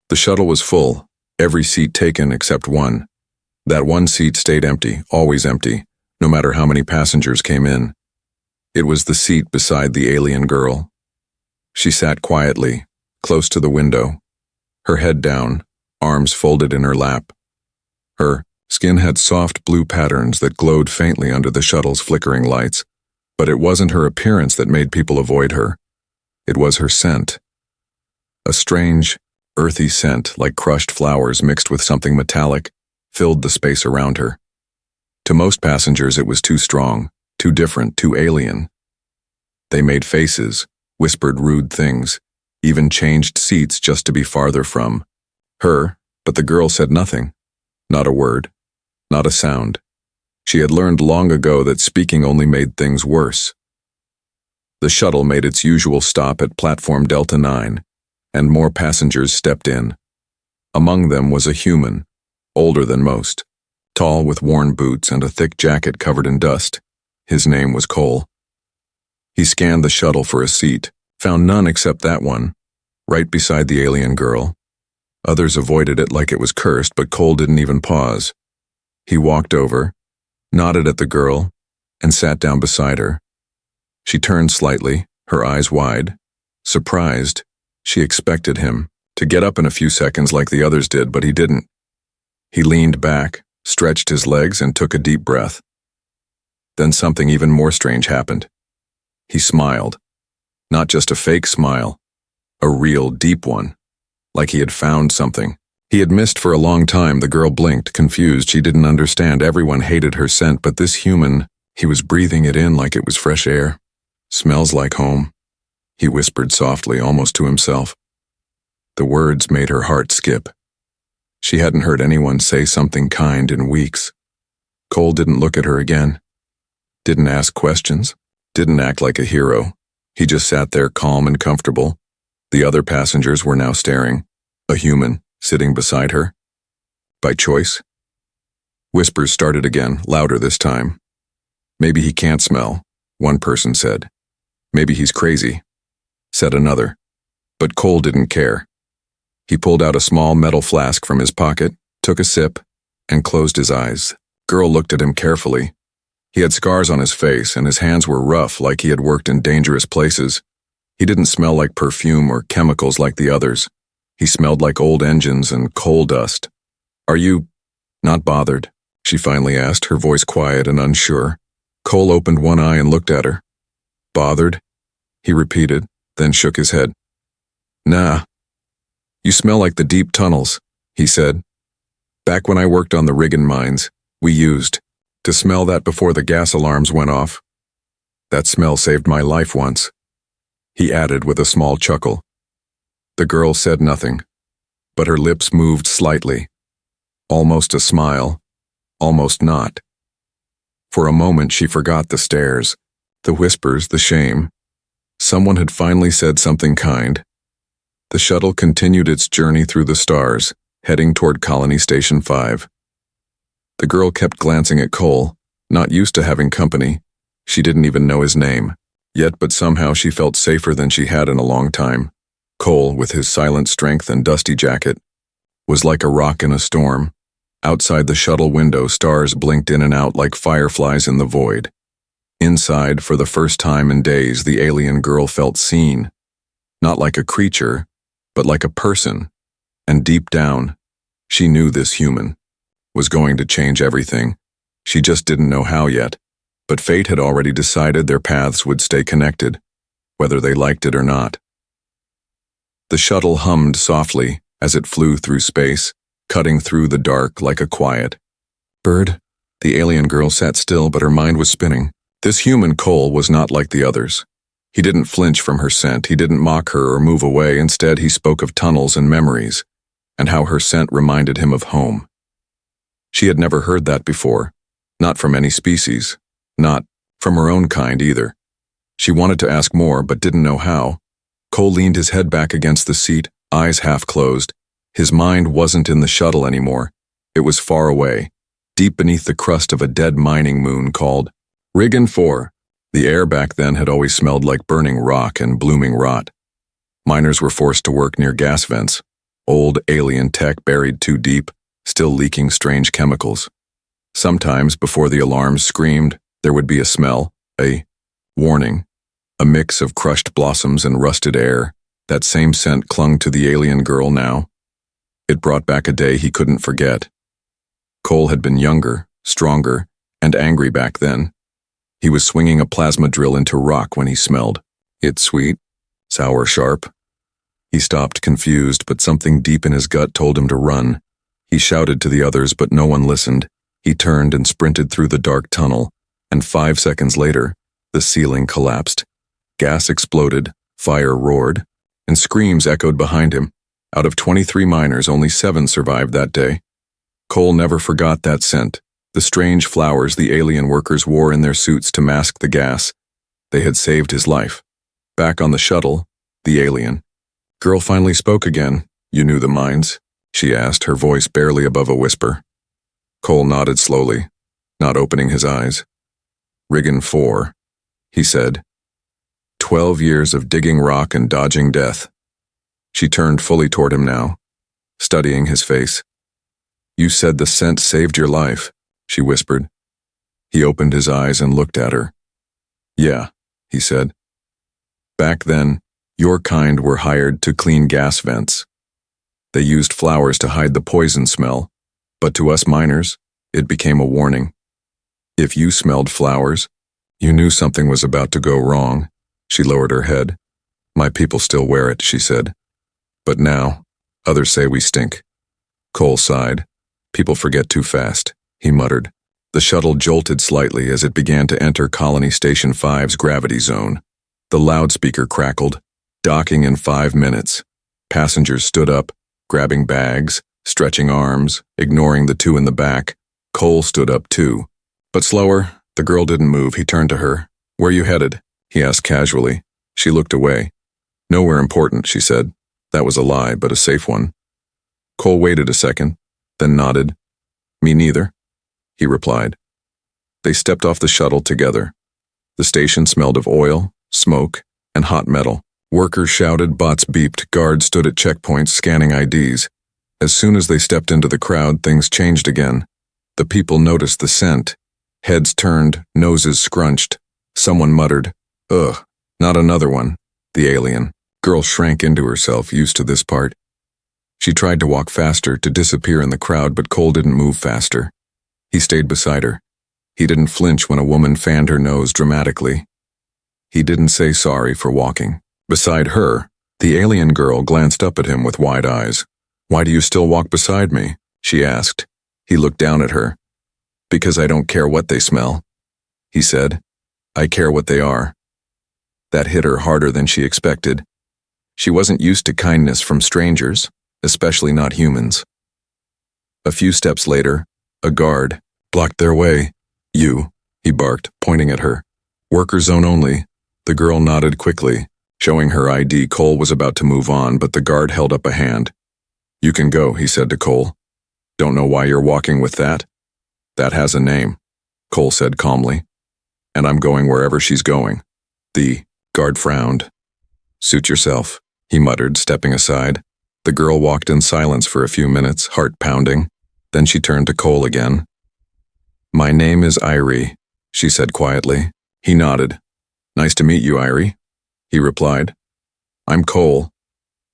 The shuttle was full, every seat taken except one. That one seat stayed empty, always empty, no matter how many passengers came in. It was the seat beside the alien girl. She sat quietly, close to the window, her head down, arms folded in her lap. Her skin had soft blue patterns that glowed faintly under the shuttle's flickering lights, but it wasn't her appearance that made people avoid her. It was her scent. A strange, earthy scent like crushed flowers mixed with something metallic filled the space around her. To most passengers it was too strong, too different, too alien. They made faces, whispered rude things, even changed seats just to be farther from her, but the girl said nothing. Not a word. Not a sound. She had learned long ago that speaking only made things worse. The shuttle made its usual stop at platform Delta 9, and more passengers stepped in. Among them was a human, older than most, tall with worn boots and a thick jacket covered in dust. His name was Cole. He scanned the shuttle for a seat, found none except that one, right beside the alien girl. Others avoided it like it was cursed, but Cole didn't even pause. He walked over, nodded at the girl, and sat down beside her. She turned slightly, her eyes wide. Surprised, she expected him to get up in a few seconds like the others did, but he didn't. He leaned back, stretched his legs, and took a deep breath. Then something even more strange happened. He smiled. Not just a fake smile, a real, deep one. Like he had found something he had missed for a long time. The girl blinked, confused. She didn't understand. Everyone hated her scent, but this human, he was breathing it in like it was fresh air. Smells like home, he whispered softly, almost to himself. The words made her heart skip. She hadn't heard anyone say something kind in weeks. Cole didn't look at her again. Didn't ask questions. Didn't act like a hero. He just sat there calm and comfortable. The other passengers were now staring. A human, sitting beside her. By choice? Whispers started again, louder this time. Maybe he can't smell, one person said. Maybe he's crazy, said another. But Cole didn't care. He pulled out a small metal flask from his pocket, took a sip, and closed his eyes. Girl looked at him carefully. He had scars on his face, and his hands were rough, like he had worked in dangerous places. He didn't smell like perfume or chemicals like the others. He smelled like old engines and coal dust. Are you not bothered? She finally asked, her voice quiet and unsure. Cole opened one eye and looked at her. Bothered? He repeated, then shook his head. Nah. You smell like the deep tunnels, he said. Back when I worked on the Riggin mines, we used to smell that before the gas alarms went off. That smell saved my life once, he added with a small chuckle. The girl said nothing, but her lips moved slightly. Almost a smile, almost not. For a moment she forgot the stares, the whispers, the shame. Someone had finally said something kind. The shuttle continued its journey through the stars, heading toward Colony Station 5. The girl kept glancing at Cole, not used to having company. She didn't even know his name. Yet, but somehow she felt safer than she had in a long time. Cole, with his silent strength and dusty jacket, was like a rock in a storm. Outside the shuttle window, stars blinked in and out like fireflies in the void. Inside, for the first time in days, the alien girl felt seen. Not like a creature, but like a person. And deep down, she knew this human was going to change everything. She just didn't know how yet. But fate had already decided their paths would stay connected, whether they liked it or not. The shuttle hummed softly as it flew through space, cutting through the dark like a quiet bird. The alien girl sat still, but her mind was spinning. This human Cole was not like the others. He didn't flinch from her scent. He didn't mock her or move away. Instead, he spoke of tunnels and memories, and how her scent reminded him of home. She had never heard that before, not from any species. Not from her own kind either. She wanted to ask more, but didn't know how. Cole leaned his head back against the seat, eyes half closed. His mind wasn't in the shuttle anymore. It was far away, deep beneath the crust of a dead mining moon called Riggin 4. The air back then had always smelled like burning rock and blooming rot. Miners were forced to work near gas vents, Old alien tech buried too deep, still leaking strange chemicals. Sometimes, before the alarms screamed, there would be a smell, a warning, a mix of crushed blossoms and rusted air. That same scent clung to the alien girl now. It brought back a day he couldn't forget. Cole had been younger, stronger, and angry back then. He was swinging a plasma drill into rock when he smelled it sweet, sour, sharp. He stopped, confused, but something deep in his gut told him to run. He shouted to the others, but no one listened. He turned and sprinted through the dark tunnel, and 5 seconds later, the ceiling collapsed. Gas exploded, fire roared, and screams echoed behind him. Out of 23 miners, only 7 survived that day. Cole never forgot that scent, the strange flowers the alien workers wore in their suits to mask the gas. They had saved his life. Back on the shuttle, the alien girl finally spoke again. "You knew the mines?" she asked, her voice barely above a whisper. Cole nodded slowly, not opening his eyes. "Riggin 4, he said. 12 years of digging rock and dodging death." She turned fully toward him now, studying his face. "You said the scent saved your life," she whispered. He opened his eyes and looked at her. "Yeah," he said. "Back then, your kind were hired to clean gas vents. They used flowers to hide the poison smell, but to us miners, it became a warning. If you smelled flowers, you knew something was about to go wrong." She lowered her head. "My people still wear it," she said. "But now, others say we stink." Cole sighed. "People forget too fast," he muttered. The shuttle jolted slightly as it began to enter Colony Station 5's gravity zone. The loudspeaker crackled. "Docking in 5 minutes." Passengers stood up, grabbing bags, stretching arms, ignoring the 2 in the back. Cole stood up too. But slower. The girl didn't move. He turned to her. "Where you headed?" he asked casually. She looked away. "Nowhere important," she said. That was a lie, but a safe one. Cole waited a second, then nodded. "Me neither," he replied. They stepped off the shuttle together. The station smelled of oil, smoke, and hot metal. Workers shouted, bots beeped, guards stood at checkpoints scanning IDs. As soon as they stepped into the crowd, things changed again. The people noticed the scent. Heads turned, noses scrunched. Someone muttered, "Ugh, not another one." The alien girl shrank into herself, used to this part. She tried to walk faster, to disappear in the crowd, but Cole didn't move faster. He stayed beside her. He didn't flinch when a woman fanned her nose dramatically. He didn't say sorry for walking. Beside her, the alien girl glanced up at him with wide eyes. "Why do you still walk beside me?" she asked. He looked down at her. "Because I don't care what they smell," he said. "I care what they are." That hit her harder than she expected. She wasn't used to kindness from strangers, especially not humans. A few steps later, a guard blocked their way. "You," he barked, pointing at her. "Worker zone only." The girl nodded quickly, showing her ID. Cole was about to move on, but the guard held up a hand. "You can go," he said to Cole. "Don't know why you're walking with that?" "That has a name," Cole said calmly. "And I'm going wherever she's going." The guard frowned. "Suit yourself," he muttered, stepping aside. The girl walked in silence for a few minutes, heart pounding. Then she turned to Cole again. "My name is Irie," she said quietly. He nodded. "Nice to meet you, Irie," he replied. "I'm Cole."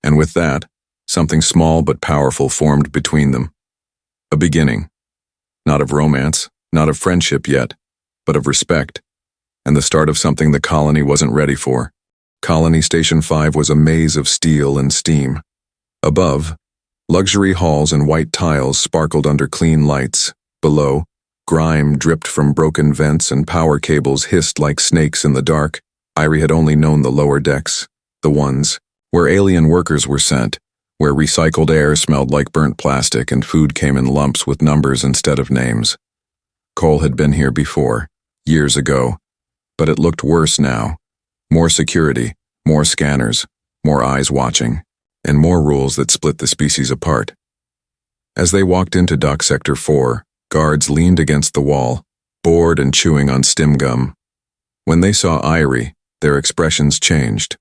And with that, something small but powerful formed between them. A beginning. Not of romance, not of friendship yet, but of respect. And the start of something the colony wasn't ready for. Colony Station 5 was a maze of steel and steam. Above, luxury halls and white tiles sparkled under clean lights. Below, grime dripped from broken vents and power cables hissed like snakes in the dark. Irie had only known the lower decks, the ones where alien workers were sent, where recycled air smelled like burnt plastic and food came in lumps with numbers instead of names. Cole had been here before, years ago, but it looked worse now. More security, more scanners, more eyes watching, and more rules that split the species apart. As they walked into Dock Sector 4, guards leaned against the wall, bored and chewing on stim gum. When they saw Irie, their expressions changed.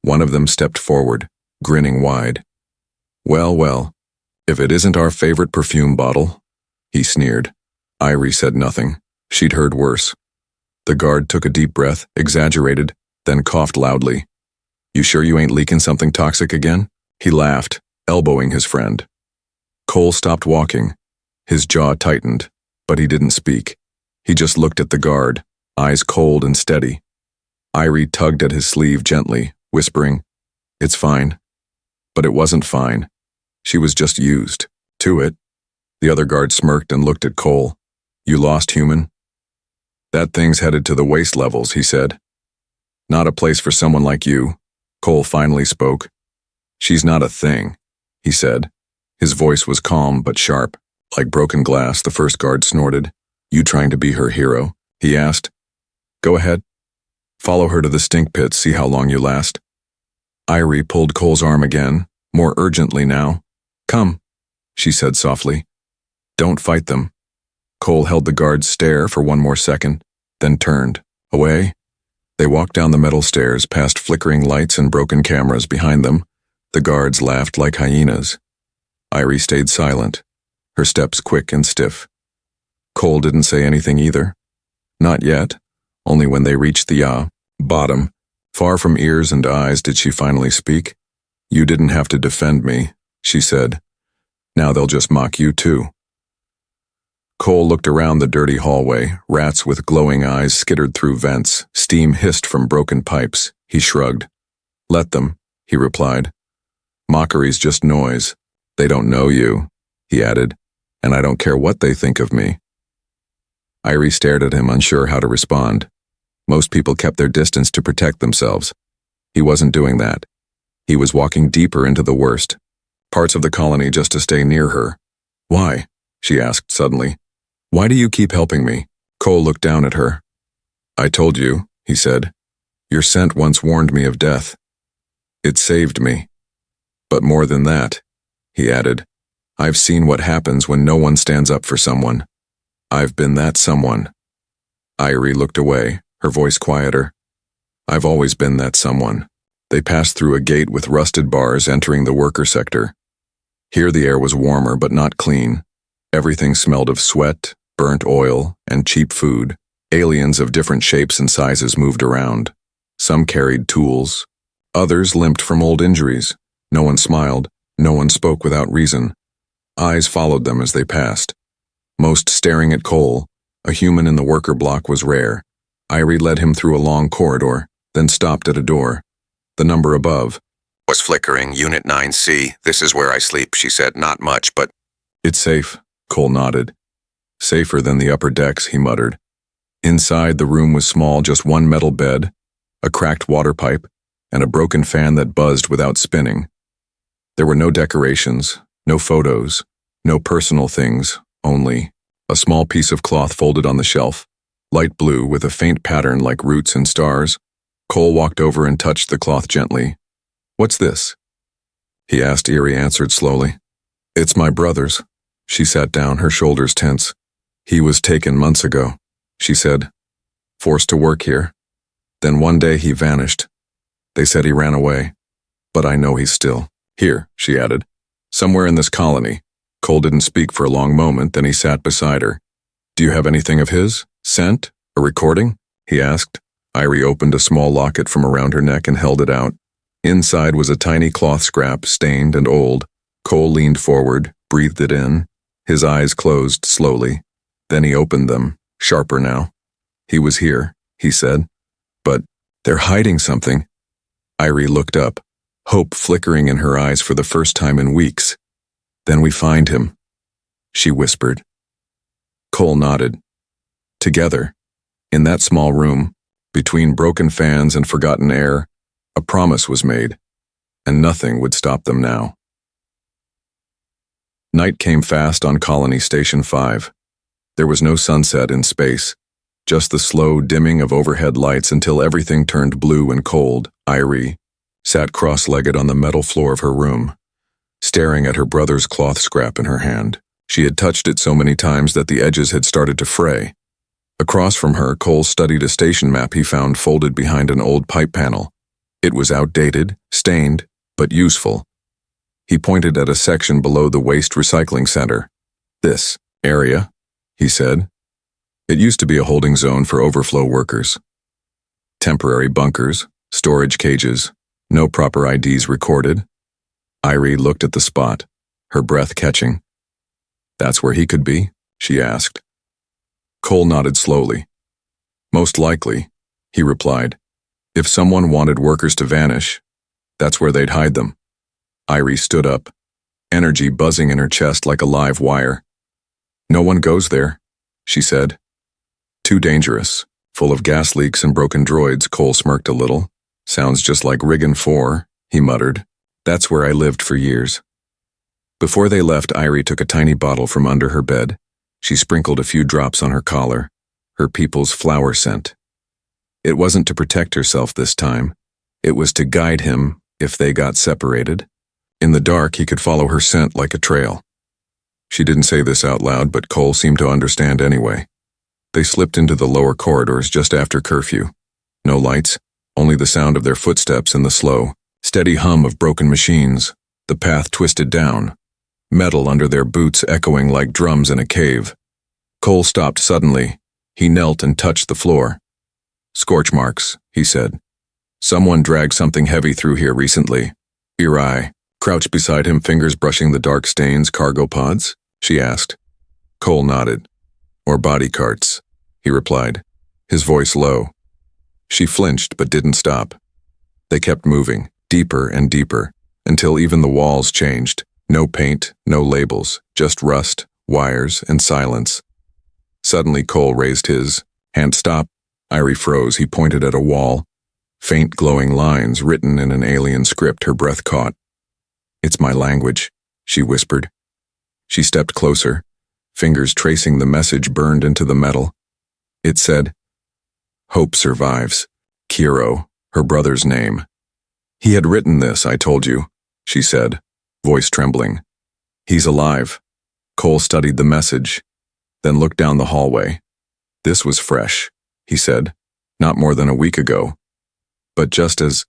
One of them stepped forward, grinning wide. Well, well, if it isn't our favorite perfume bottle, he sneered. Irie said nothing. She'd heard worse. The guard took a deep breath, exaggerated, then coughed loudly. You sure you ain't leaking something toxic again? He laughed, elbowing his friend. Cole stopped walking. His jaw tightened, but he didn't speak. He just looked at the guard, eyes cold and steady. Irie tugged at his sleeve gently, whispering, It's fine. But it wasn't fine. She was just used to it. The other guard smirked and looked at Cole. You lost, human? That thing's headed to the waste levels, he said. Not a place for someone like you. Cole finally spoke. She's not a thing, he said. His voice was calm but sharp. Like broken glass, the first guard snorted. You trying to be her hero? He asked. Go ahead. Follow her to the stink pit, see how long you last. Irie pulled Cole's arm again, more urgently now. Come, she said softly. Don't fight them. Cole held the guard's stare for one more second, then turned. Away. They walked down the metal stairs past flickering lights and broken cameras behind them. The guards laughed like hyenas. Irie stayed silent, her steps quick and stiff. Cole didn't say anything either. Not yet. Only when they reached the bottom, far from ears and eyes, did she finally speak. You didn't have to defend me, she said. Now they'll just mock you too. Cole looked around the dirty hallway. Rats with glowing eyes skittered through vents. Steam hissed from broken pipes. He shrugged. Let them, he replied. Mockery's just noise. They don't know you, he added, and I don't care what they think of me. Irie stared at him, unsure how to respond. Most people kept their distance to protect themselves. He wasn't doing that. He was walking deeper into the worst, parts of the colony just to stay near her. Why? She asked suddenly. Why do you keep helping me? Cole looked down at her. I told you, he said. Your scent once warned me of death. It saved me. But more than that, he added, I've seen what happens when no one stands up for someone. I've been that someone. Irie looked away, her voice quieter. I've always been that someone. They passed through a gate with rusted bars entering the worker sector. Here the air was warmer but not clean. Everything smelled of sweat, burnt oil, and cheap food. Aliens of different shapes and sizes moved around. Some carried tools. Others limped from old injuries. No one smiled. No one spoke without reason. Eyes followed them as they passed. Most staring at Cole. A human in the worker block was rare. Irie led him through a long corridor, then stopped at a door. The number above was flickering. Unit 9C. This is where I sleep, she said. Not much, but it's safe, Cole nodded. Safer than the upper decks, he muttered. Inside, the room was small, just one metal bed, a cracked water pipe, and a broken fan that buzzed without spinning. There were no decorations, no photos, no personal things, only a small piece of cloth folded on the shelf, light blue with a faint pattern like roots and stars. Cole walked over and touched the cloth gently. What's this? He asked. Irie answered slowly. It's my brother's. She sat down, her shoulders tense. He was taken months ago, she said. Forced to work here. Then one day he vanished. They said he ran away. But I know he's still here, she added. Somewhere in this colony. Cole didn't speak for a long moment, then he sat beside her. Do you have anything of his? Scent? A recording? He asked. Irie opened a small locket from around her neck and held it out. Inside was a tiny cloth scrap, stained and old. Cole leaned forward, breathed it in. His eyes closed slowly. Then he opened them, sharper now. He was here, he said. But they're hiding something. Irie looked up, hope flickering in her eyes for the first time in weeks. Then we find him, she whispered. Cole nodded. Together, in that small room, between broken fans and forgotten air, a promise was made, and nothing would stop them now. Night came fast on Colony Station 5. There was no sunset in space, just the slow dimming of overhead lights until everything turned blue and cold. Irie sat cross-legged on the metal floor of her room, staring at her brother's cloth scrap in her hand. She had touched it so many times that the edges had started to fray. Across from her, Cole studied a station map he found folded behind an old pipe panel. It was outdated, stained, but useful. He pointed at a section below the waste recycling center. "This area," he said. It used to be a holding zone for overflow workers. Temporary bunkers, storage cages, no proper IDs recorded. Irie looked at the spot, her breath catching. "That's where he could be?" she asked. Cole nodded slowly. "Most likely," he replied. "If someone wanted workers to vanish, that's where they'd hide them." Irie stood up, energy buzzing in her chest like a live wire. "No one goes there," she said. "Too dangerous, full of gas leaks and broken droids." Cole smirked a little. "Sounds just like Riggin 4, he muttered. "That's where I lived for years." Before they left, Irie took a tiny bottle from under her bed. She sprinkled a few drops on her collar, her people's flower scent. It wasn't to protect herself this time. It was to guide him if they got separated. In the dark, he could follow her scent like a trail. She didn't say this out loud, but Cole seemed to understand anyway. They slipped into the lower corridors just after curfew. No lights, only the sound of their footsteps and the slow, steady hum of broken machines. The path twisted down, metal under their boots echoing like drums in a cave. Cole stopped suddenly. He knelt and touched the floor. "Scorch marks," he said. "Someone dragged something heavy through here recently." Irie crouched beside him, fingers brushing the dark stains. "Cargo pods?" she asked. Cole nodded. "Or body carts," he replied, his voice low. She flinched but didn't stop. They kept moving, deeper and deeper, until even the walls changed. No paint, no labels, just rust, wires, and silence. Suddenly Cole raised his hand. "Stop." Irie froze. He pointed at a wall. Faint glowing lines written in an alien script. Her breath caught. "It's my language," she whispered. She stepped closer. Fingers tracing the message burned into the metal. It said, "Hope survives. Kiro," her brother's name. "He had written this, I told you," she said, voice trembling. "He's alive." Cole studied the message, then looked down the hallway. "This was fresh," he said, "not more than a week ago." But just as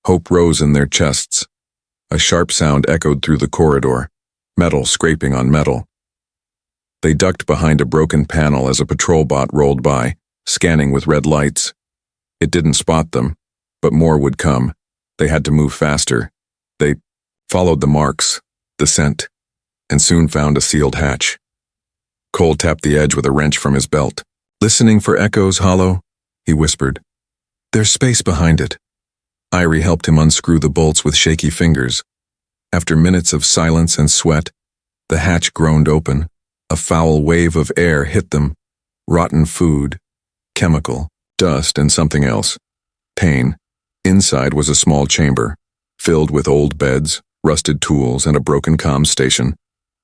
hope rose in their chests, a sharp sound echoed through the corridor, metal scraping on metal. They ducked behind a broken panel as a patrol bot rolled by, scanning with red lights. It didn't spot them, but more would come. They had to move faster. They followed the marks, the scent, and soon found a sealed hatch. Cole tapped the edge with a wrench from his belt. "Listening for echoes, Hollow?" he whispered. "There's space behind it." Irie helped him unscrew the bolts with shaky fingers. After minutes of silence and sweat, the hatch groaned open. A foul wave of air hit them. Rotten food, chemical, dust, and something else. Pain. Inside was a small chamber, filled with old beds, rusted tools, and a broken comm station.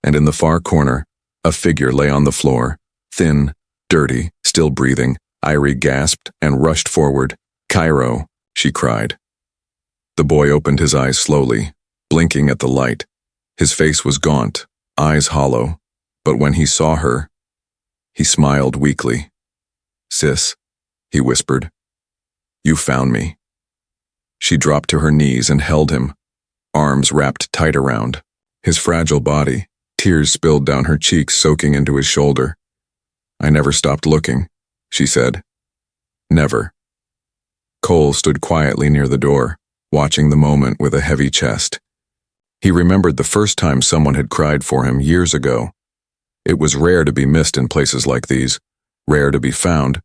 And in the far corner, a figure lay on the floor, thin, dirty, still breathing. Irie gasped and rushed forward. "Cairo," she cried. The boy opened his eyes slowly, blinking at the light. His face was gaunt, eyes hollow, but when he saw her, he smiled weakly. "Sis," he whispered, "you found me." She dropped to her knees and held him, arms wrapped tight around his fragile body. Tears spilled down her cheeks, soaking into his shoulder. "I never stopped looking," she said. "Never." Cole stood quietly near the door, watching the moment with a heavy chest. He remembered the first time someone had cried for him years ago. It was rare to be missed in places like these, rare to be found,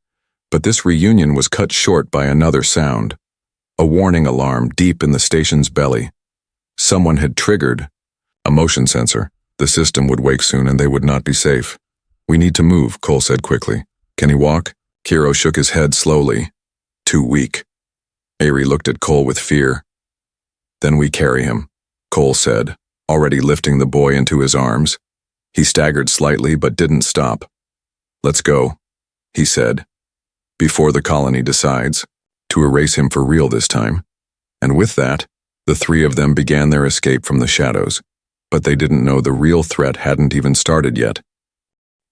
but this reunion was cut short by another sound, a warning alarm deep in the station's belly. Someone had triggered a motion sensor. The system would wake soon and they would not be safe. "We need to move," Cole said quickly. "Can he walk?" Kiro shook his head slowly. "Too weak." Irie looked at Cole with fear. "Then we carry him," Cole said, already lifting the boy into his arms. He staggered slightly but didn't stop. "Let's go," he said, "before the colony decides to erase him for real this time." And with that, the three of them began their escape from the shadows. But they didn't know the real threat hadn't even started yet.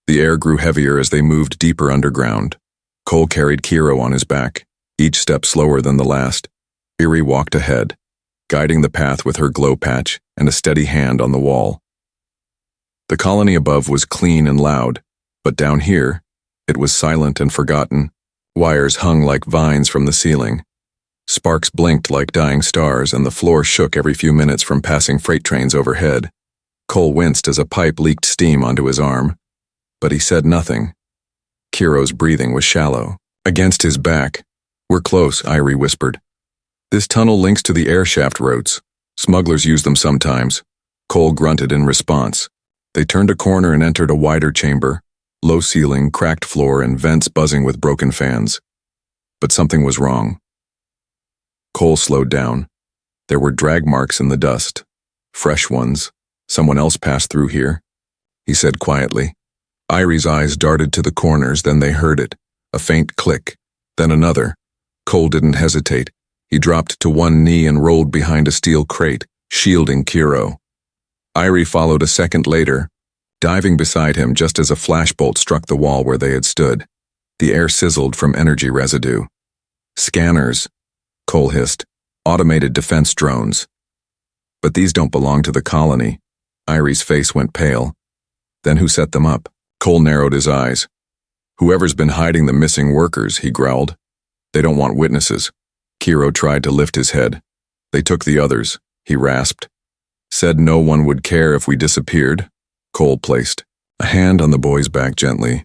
The air grew heavier as they moved deeper underground. Cole carried Kiro on his back, each step slower than the last. Irie walked ahead, guiding the path with her glow patch and a steady hand on the wall. The colony above was clean and loud, but down here, it was silent and forgotten. Wires hung like vines from the ceiling. Sparks blinked like dying stars, and the floor shook every few minutes from passing freight trains overhead. Cole winced as a pipe leaked steam onto his arm, but he said nothing. Kiro's breathing was shallow. Against his back. "We're close," Irie whispered. "This tunnel links to the air shaft roads. Smugglers use them sometimes." Cole grunted in response. They turned a corner and entered a wider chamber, low ceiling, cracked floor, and vents buzzing with broken fans. But something was wrong. Cole slowed down. There were drag marks in the dust. Fresh ones. "Someone else passed through here," he said quietly. Irie's eyes darted to the corners, then they heard it. A faint click, then another. Cole didn't hesitate. He dropped to one knee and rolled behind a steel crate, shielding Kiro. Irie followed a second later, diving beside him just as a flashbolt struck the wall where they had stood. The air sizzled from energy residue. "Scanners," Cole hissed. "Automated defense drones." "But these don't belong to the colony." Irie's face went pale. "Then who set them up?" Cole narrowed his eyes. "Whoever's been hiding the missing workers," he growled. "They don't want witnesses." Kiro tried to lift his head. "They took the others," he rasped. "Said no one would care if we disappeared." Cole placed a hand on the boy's back gently.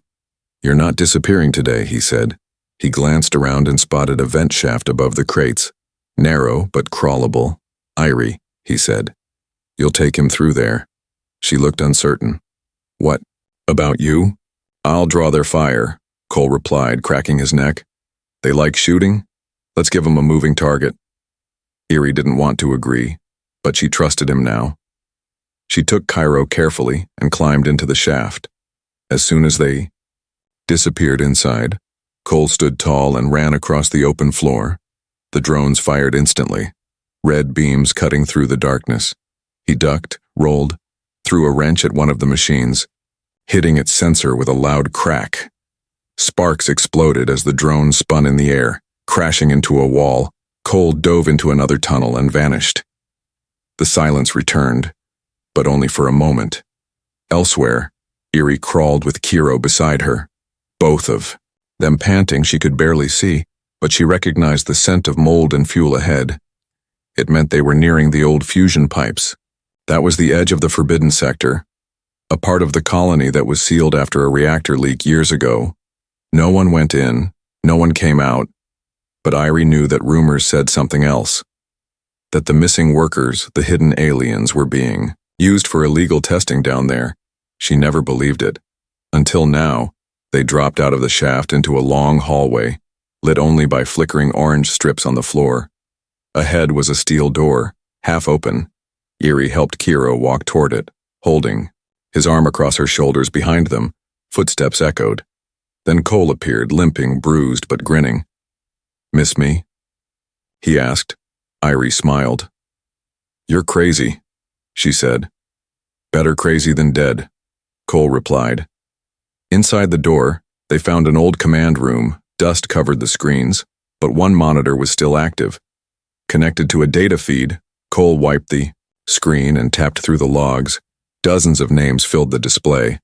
"You're not disappearing today," he said. He glanced around and spotted a vent shaft above the crates. "Narrow, but crawlable." "Irie," he said. "You'll take him through there." She looked uncertain. "What? About you?" "I'll draw their fire," Cole replied, cracking his neck. "They like shooting? Let's give them a moving target." Irie didn't want to agree, but she trusted him now. She took Kiro carefully and climbed into the shaft. As soon as they disappeared inside, Cole stood tall and ran across the open floor. The drones fired instantly, red beams cutting through the darkness. He ducked, rolled, threw a wrench at one of the machines, hitting its sensor with a loud crack. Sparks exploded as the drone spun in the air, crashing into a wall. Cole dove into another tunnel and vanished. The silence returned, but only for a moment. Elsewhere, Irie crawled with Kiro beside her. Both of them panting, she could barely see, but she recognized the scent of mold and fuel ahead. It meant they were nearing the old fusion pipes. That was the edge of the forbidden sector, a part of the colony that was sealed after a reactor leak years ago. No one went in, no one came out, but Irie knew that rumors said something else. That the missing workers, the hidden aliens, were being used for illegal testing down there. She never believed it. Until now, they dropped out of the shaft into a long hallway, lit only by flickering orange strips on the floor. Ahead was a steel door, half open. Irie helped Kiro walk toward it, holding his arm across her shoulders behind them. Footsteps echoed. Then Cole appeared, limping, bruised, but grinning. "Miss me?" he asked. Irie smiled. "You're crazy," she said. "Better crazy than dead," Cole replied. Inside the door, they found an old command room. Dust covered the screens, but one monitor was still active. Connected to a data feed, Cole wiped the screen and tapped through the logs. Dozens of names filled the display.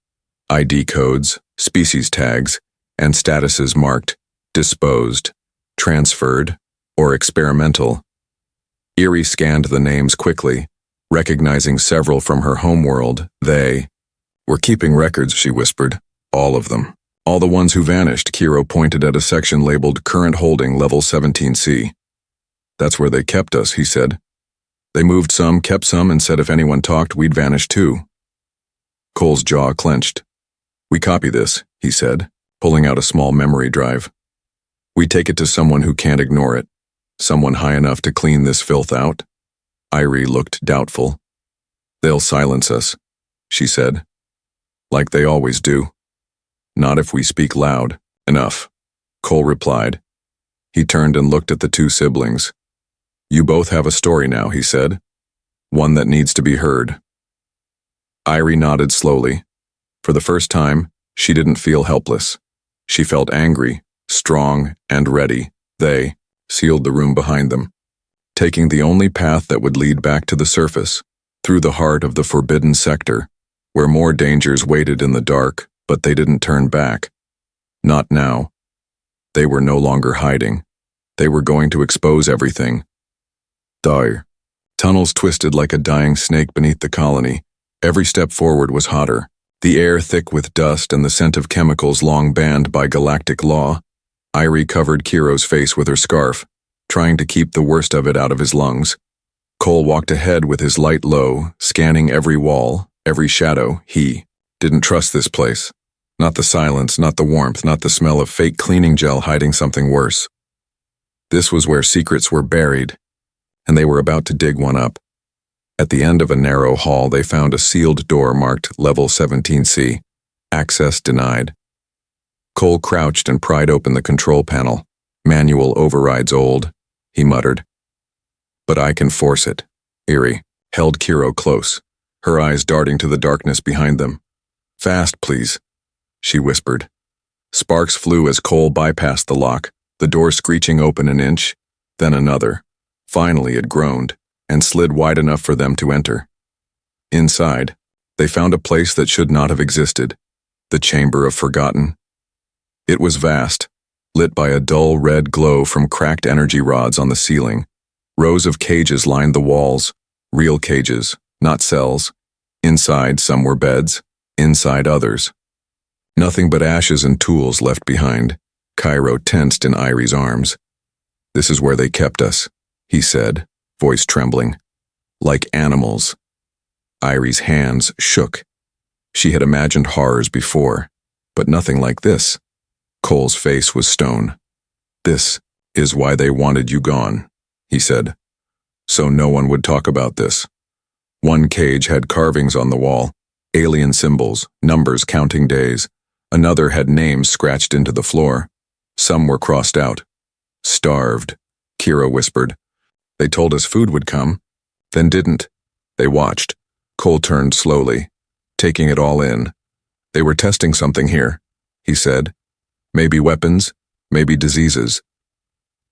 ID codes, species tags, and statuses marked disposed, transferred, or experimental. Irie scanned the names quickly, recognizing several from her homeworld. "They were keeping records," she whispered. "All of them. All the ones who vanished." Kiro pointed at a section labeled Current Holding Level 17C. "That's where they kept us," he said. "They moved some, kept some, and said if anyone talked, we'd vanish too." Cole's jaw clenched. "We copy this," he said, pulling out a small memory drive. "We take it to someone who can't ignore it. Someone high enough to clean this filth out." Irie looked doubtful. "They'll silence us," she said. "Like they always do." "Not if we speak loud enough," Cole replied. He turned and looked at the two siblings. "You both have a story now," he said. "One that needs to be heard." Irie nodded slowly. For the first time, she didn't feel helpless. She felt angry, strong, and ready. They sealed the room behind them. taking the only path that would lead back to the surface, through the heart of the forbidden sector, where more dangers waited in the dark, but they didn't turn back. Not now. They were no longer hiding. They were going to expose everything. Dire. Tunnels twisted like a dying snake beneath the colony. Every step forward was hotter, the air thick with dust and the scent of chemicals long banned by galactic law. Irie covered Kiro's face with her scarf, trying to keep the worst of it out of his lungs. Cole walked ahead with his light low, scanning every wall, every shadow. He didn't trust this place. Not the silence, not the warmth, not the smell of fake cleaning gel hiding something worse. This was where secrets were buried, and they were about to dig one up. At the end of a narrow hall, they found a sealed door marked Level 17C. Access denied. Cole crouched and pried open the control panel. Manual overrides old, he muttered. But I can force it. Irie held Kiro close, her eyes darting to the darkness behind them. Fast, please, she whispered. Sparks flew as Cole bypassed the lock, the door screeching open an inch, then another. Finally it groaned, and slid wide enough for them to enter. Inside, they found a place that should not have existed, the Chamber of Forgotten. It was vast, lit by a dull red glow from cracked energy rods on the ceiling. Rows of cages lined the walls, real cages, not cells. Inside, some were beds, inside others. Nothing but ashes and tools left behind. Cairo tensed in Irie's arms. This is where they kept us, he said, voice trembling. Like animals. Irie's hands shook. She had imagined horrors before, but nothing like this. Cole's face was stone. This is why they wanted you gone, he said. So no one would talk about this. One cage had carvings on the wall, alien symbols, numbers counting days. Another had names scratched into the floor. Some were crossed out. Starved, Kira whispered. They told us food would come, then didn't. They watched. Cole turned slowly, taking it all in. They were testing something here, he said. Maybe weapons, maybe diseases.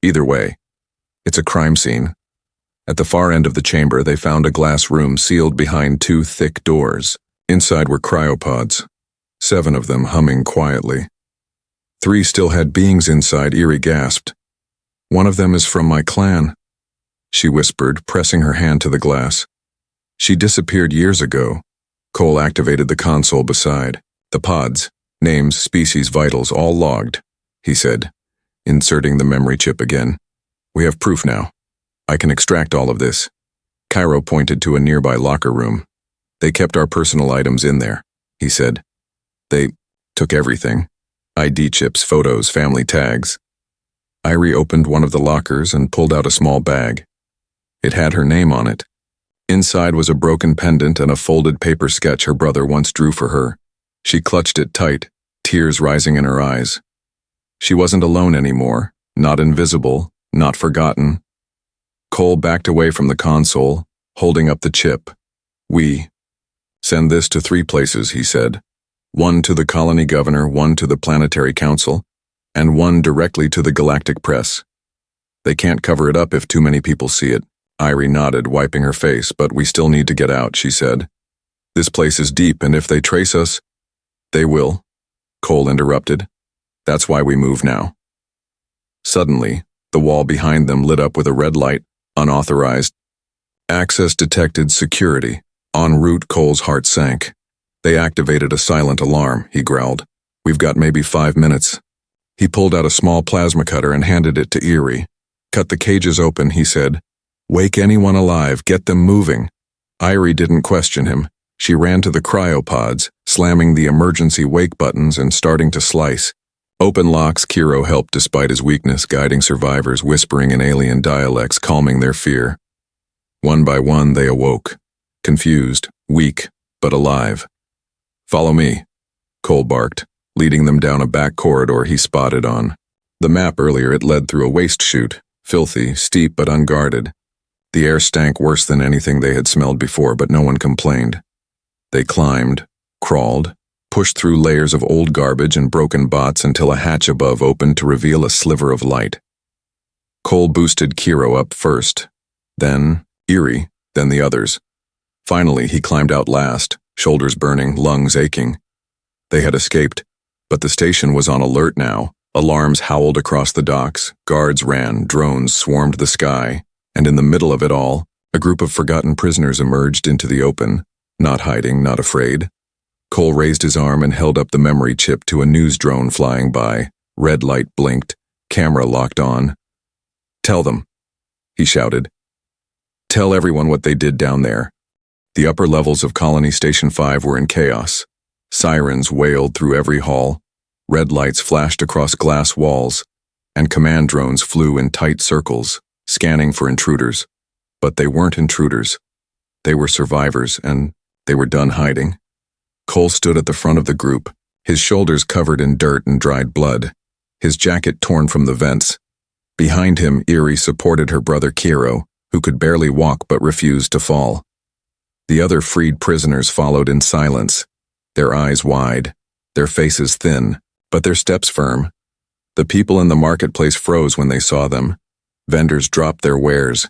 Either way, it's a crime scene. At the far end of the chamber, they found a glass room sealed behind two thick doors. Inside were cryopods, 7 of them humming quietly. 3 still had beings inside, Irie gasped. One of them is from my clan, she whispered, pressing her hand to the glass. She disappeared years ago. Cole activated the console beside. The pods, names, species, vitals, all logged, he said, inserting the memory chip again. We have proof now. I can extract all of this. Cairo pointed to a nearby locker room. They kept our personal items in there, he said. They took everything. ID chips, photos, family tags. Irie opened one of the lockers and pulled out a small bag. It had her name on it. Inside was a broken pendant and a folded paper sketch her brother once drew for her. She clutched it tight, tears rising in her eyes. She wasn't alone anymore, not invisible, not forgotten. Cole backed away from the console, holding up the chip. We send this to 3 places, he said. 1 to the colony governor, 1 to the planetary council, and 1 directly to the galactic press. They can't cover it up if too many people see it. Irie nodded, wiping her face, but we still need to get out, she said. This place is deep, and if they trace us, they will, Cole interrupted. That's why we move now. Suddenly, the wall behind them lit up with a red light, unauthorized. Access detected, security. En route, Cole's heart sank. They activated a silent alarm, he growled. We've got maybe 5 minutes. He pulled out a small plasma cutter and handed it to Irie. Cut the cages open, he said. Wake anyone alive, get them moving. Irie didn't question him. She ran to the cryopods, slamming the emergency wake buttons and starting to slice. Open locks, Kiro helped despite his weakness, guiding survivors, whispering in alien dialects, calming their fear. One by one, they awoke. Confused, weak, but alive. Follow me, Cole barked, leading them down a back corridor he spotted on. The map earlier, it led through a waste chute, filthy, steep but unguarded. The air stank worse than anything they had smelled before, but no one complained. They climbed, crawled, pushed through layers of old garbage and broken bots until a hatch above opened to reveal a sliver of light. Cole boosted Kiro up first, Then Erie, then the others. Finally, he climbed out last, shoulders burning, lungs aching. They had escaped, but the station was on alert now. Alarms howled across the docks, guards ran, drones swarmed the sky, and in the middle of it all, a group of forgotten prisoners emerged into the open, not hiding, not afraid. Cole raised his arm and held up the memory chip to a news drone flying by. Red light blinked, camera locked on. "Tell them," he shouted. "Tell everyone what they did down there." The upper levels of Colony Station 5 were in chaos. Sirens wailed through every hall, red lights flashed across glass walls, and command drones flew in tight circles, scanning for intruders. But they weren't intruders. They were survivors, and they were done hiding. Cole stood at the front of the group, his shoulders covered in dirt and dried blood, his jacket torn from the vents. Behind him, Erie supported her brother Kiro, who could barely walk but refused to fall. The other freed prisoners followed in silence, their eyes wide, their faces thin, but their steps firm. The people in the marketplace froze when they saw them. Vendors dropped their wares,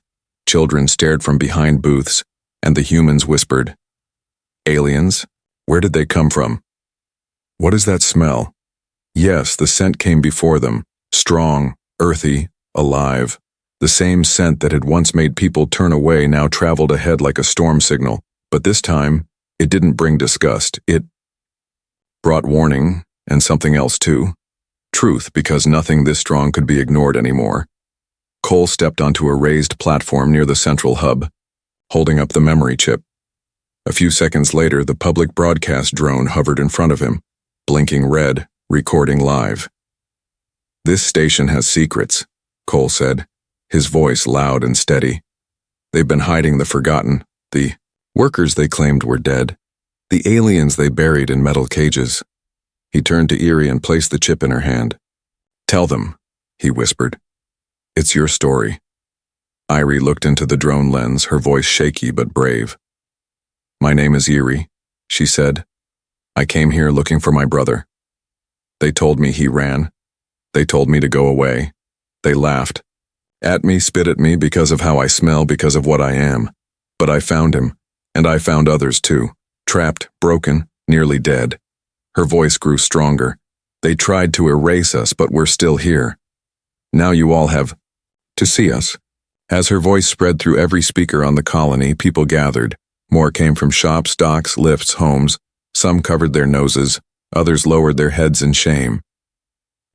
children stared from behind booths, and the humans whispered, "Aliens? Where did they come from? What is that smell?" Yes, the scent came before them, strong, earthy, alive. The same scent that had once made people turn away now traveled ahead like a storm signal, but this time, it didn't bring disgust. It brought warning, and something else too. Truth, because nothing this strong could be ignored anymore. Cole stepped onto a raised platform near the central hub, holding up the memory chip. A few seconds later, the public broadcast drone hovered in front of him, blinking red, recording live. "This station has secrets," Cole said, his voice loud and steady. "They've been hiding the forgotten, the workers they claimed were dead, the aliens they buried in metal cages." He turned to Erie and placed the chip in her hand. "Tell them," he whispered. "It's your story." Irie looked into the drone lens, her voice shaky but brave. "My name is Erie," she said. "I came here looking for my brother. They told me he ran. They told me to go away. They laughed. At me, spit at me because of how I smell, because of what I am. But I found him, and I found others too. Trapped, broken, nearly dead." Her voice grew stronger. "They tried to erase us, but we're still here. Now you all have to see us." As her voice spread through every speaker on the colony, people gathered. More came from shops, docks, lifts, homes. Some covered their noses, others lowered their heads in shame.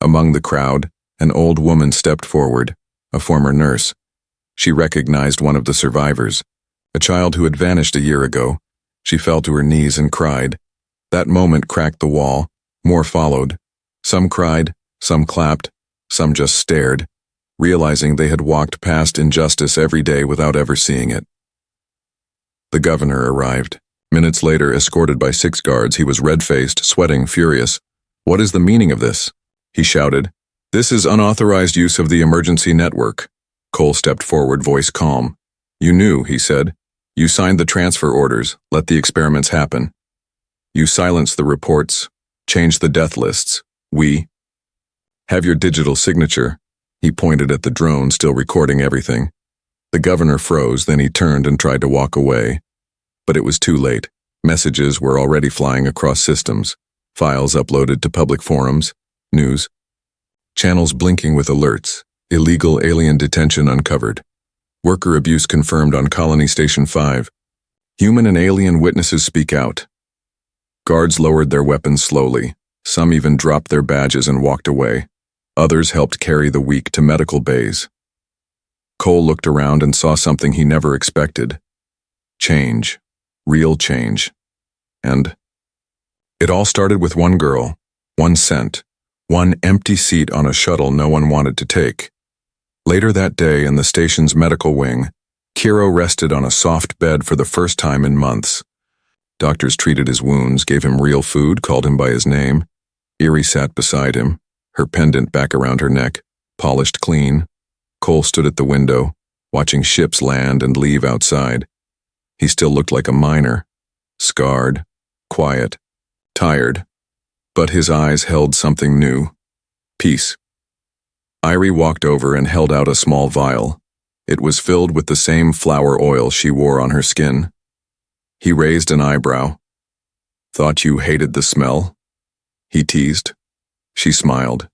Among the crowd, an old woman stepped forward, a former nurse. She recognized one of the survivors, a child who had vanished a year ago. She fell to her knees and cried. That moment cracked the wall. More followed. Some cried, some clapped, some just stared, realizing they had walked past injustice every day without ever seeing it. The governor arrived. Minutes later, escorted by 6 guards, he was red-faced, sweating, furious. "What is the meaning of this?" he shouted. "This is unauthorized use of the emergency network." Cole stepped forward, voice calm. "You knew," he said. "You signed the transfer orders, let the experiments happen. You silenced the reports, changed the death lists. We have your digital signature." He pointed at the drone, still recording everything. The governor froze, then he turned and tried to walk away. But it was too late. Messages were already flying across systems, files uploaded to public forums, news, channels blinking with alerts, illegal alien detention uncovered, worker abuse confirmed on Colony Station 5. Human and alien witnesses speak out. Guards lowered their weapons slowly. Some even dropped their badges and walked away. Others helped carry the weak to medical bays. Cole looked around and saw something he never expected. Change. Real change. And it all started with one girl, one scent, one empty seat on a shuttle no one wanted to take. Later that day, in the station's medical wing, Kiro rested on a soft bed for the first time in months. Doctors treated his wounds, gave him real food, called him by his name. Erie sat beside him, her pendant back around her neck, polished clean. Cole stood at the window, watching ships land and leave outside. He still looked like a miner, scarred, quiet, tired, but his eyes held something new. Peace. Irie walked over and held out a small vial. It was filled with the same flower oil she wore on her skin. He raised an eyebrow. "Thought you hated the smell?" he teased. She smiled.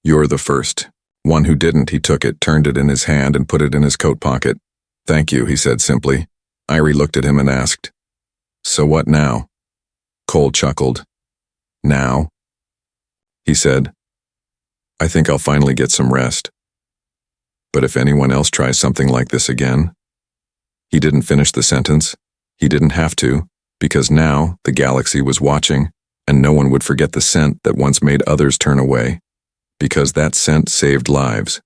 "You're the first." One who didn't, he took it, turned it in his hand, and put it in his coat pocket. "Thank you," he said simply. Irie looked at him and asked, "So what now?" Cole chuckled. "Now?" he said. "I think I'll finally get some rest. But if anyone else tries something like this again..." He didn't finish the sentence. He didn't have to, because now the galaxy was watching, and no one would forget the scent that once made others turn away, because that scent saved lives.